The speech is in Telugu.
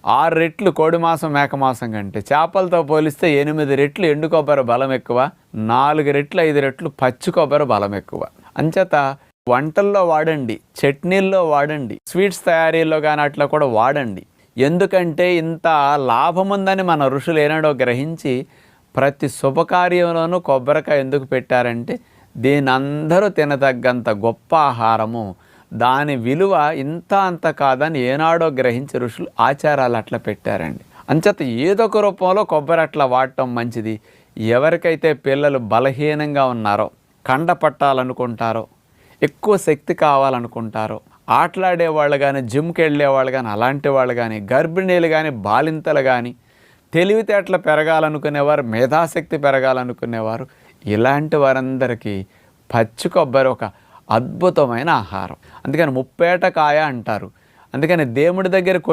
6 రెట్లు కోడి మాంసం మేక మాంసం కంటే, చేపలతో పోలిస్తే 8 రెట్లు ఎండు కొబ్బరి బలం ఎక్కువ, 4 రెట్లు 5 రెట్లు పచ్చి కొబ్బరి బలం ఎక్కువ. అంచేత వంటల్లో వాడండి, చట్నీల్లో వాడండి, స్వీట్స్ తయారీలో కానీ అట్లా కూడా వాడండి. ఎందుకంటే ఇంత లాభం ఉందని మన ఋషులు ఏనాడో గ్రహించి ప్రతి శుభకార్యంలోనూ కొబ్బరికాయ ఎందుకు పెట్టారంటే, దీని అందరూ తినదగ్గంత గొప్ప ఆహారము, దాని విలువ ఇంత అంత కాదని ఏనాడో గ్రహించి ఋషులు ఆచారాలు అట్లా పెట్టారండి. అంచేత ఏదొక రూపంలో కొబ్బరి అట్లా వాడటం మంచిది. ఎవరికైతే పిల్లలు బలహీనంగా ఉన్నారో, కండ పట్టాలనుకుంటారో, ఎక్కువ శక్తి కావాలనుకుంటారో, ఆటలాడేవాళ్ళు కానీ, జిమ్కి వెళ్ళేవాళ్ళు కానీ, అలాంటి వాళ్ళు కానీ, గర్భిణీలు కానీ, బాలింతలు కానీ, తెలివితేటలు పెరగాలనుకునేవారు, మేధాశక్తి పెరగాలనుకునేవారు, ఇలాంటి వారందరికీ పచ్చి కొబ్బరి ఒక అద్భుతమైన ఆహారం. అందుకని ముప్పేట కాయ అంటారు. అందుకని దేవుడి దగ్గర